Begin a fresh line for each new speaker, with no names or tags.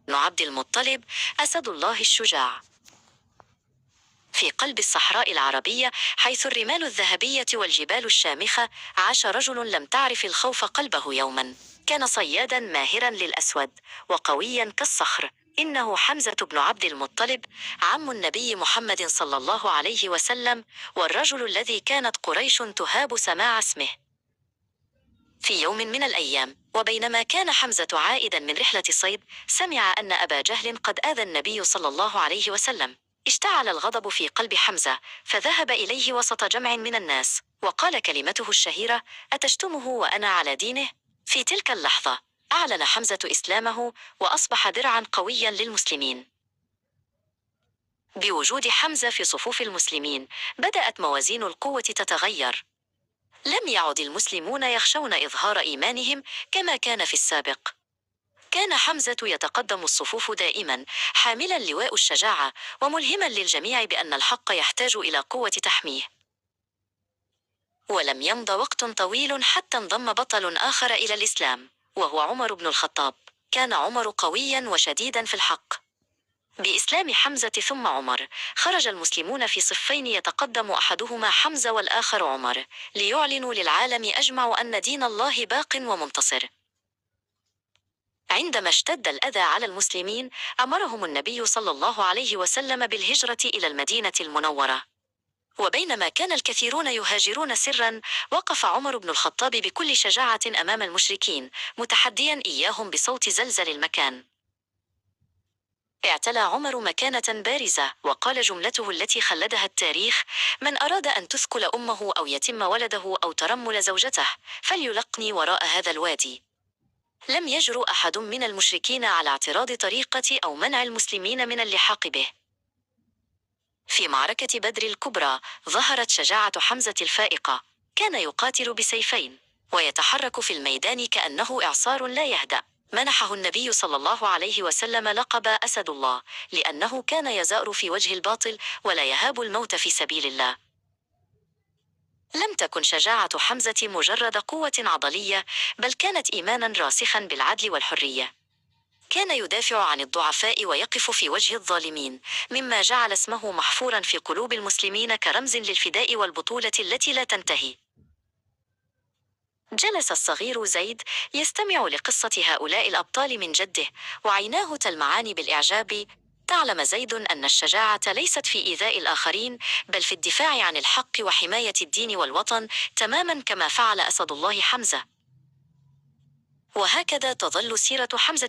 بن عبد المطلب أسد الله الشجاع. في قلب الصحراء العربية حيث الرمال الذهبية والجبال الشامخة عاش رجل لم تعرف الخوف قلبه يوما. كان صيادا ماهرا للأسود وقويا كالصخر. إنه حمزة بن عبد المطلب عم النبي محمد صلى الله عليه وسلم، والرجل الذي كانت قريش تهاب سماع اسمه. في يوم من الأيام وبينما كان حمزة عائدا من رحلة صيد، سمع أن أبا جهل قد آذى النبي صلى الله عليه وسلم. اشتعل الغضب في قلب حمزة، فذهب إليه وسط جمع من الناس وقال كلمته الشهيرة: أتشتمه وأنا على دينه؟ في تلك اللحظة أعلن حمزة إسلامه وأصبح درعا قويا للمسلمين. بوجود حمزة في صفوف المسلمين بدأت موازين القوة تتغير. لم يعد المسلمون يخشون إظهار إيمانهم كما كان في السابق. كان حمزة يتقدم الصفوف دائما حاملا لواء الشجاعة وملهما للجميع بأن الحق يحتاج إلى قوة تحميه. ولم يمض وقت طويل حتى انضم بطل آخر إلى الإسلام، وهو عمر بن الخطاب. كان عمر قويا وشديدا في الحق. بإسلام حمزة ثم عمر خرج المسلمون في صفين يتقدم أحدهما حمزة والآخر عمر، ليعلنوا للعالم أجمع أن دين الله باق ومنتصر. عندما اشتد الأذى على المسلمين أمرهم النبي صلى الله عليه وسلم بالهجرة إلى المدينة المنورة. وبينما كان الكثيرون يهاجرون سرا، وقف عمر بن الخطاب بكل شجاعة أمام المشركين متحديا إياهم بصوت زلزل المكان. اعتلى عمر مكانة بارزة وقال جملته التي خلدها التاريخ: من أراد أن تثكل أمه أو يتم ولده أو ترمل زوجته فليلقني وراء هذا الوادي. لم يجرؤ أحد من المشركين على اعتراض طريقة أو منع المسلمين من اللحاق به. في معركة بدر الكبرى ظهرت شجاعة حمزة الفائقة. كان يقاتل بسيفين ويتحرك في الميدان كأنه إعصار لا يهدأ. منحه النبي صلى الله عليه وسلم لقب أسد الله، لأنه كان يزأر في وجه الباطل ولا يهاب الموت في سبيل الله. لم تكن شجاعة حمزة مجرد قوة عضلية، بل كانت إيمانا راسخا بالعدل والحرية. كان يدافع عن الضعفاء ويقف في وجه الظالمين، مما جعل اسمه محفورا في قلوب المسلمين كرمز للفداء والبطولة التي لا تنتهي. جلس الصغير زيد يستمع لقصة هؤلاء الأبطال من جده وعيناه تلمعان بالإعجاب. تعلم زيد أن الشجاعة ليست في إيذاء الآخرين، بل في الدفاع عن الحق وحماية الدين والوطن، تماما كما فعل أسد الله حمزة. وهكذا تظل سيرة حمزة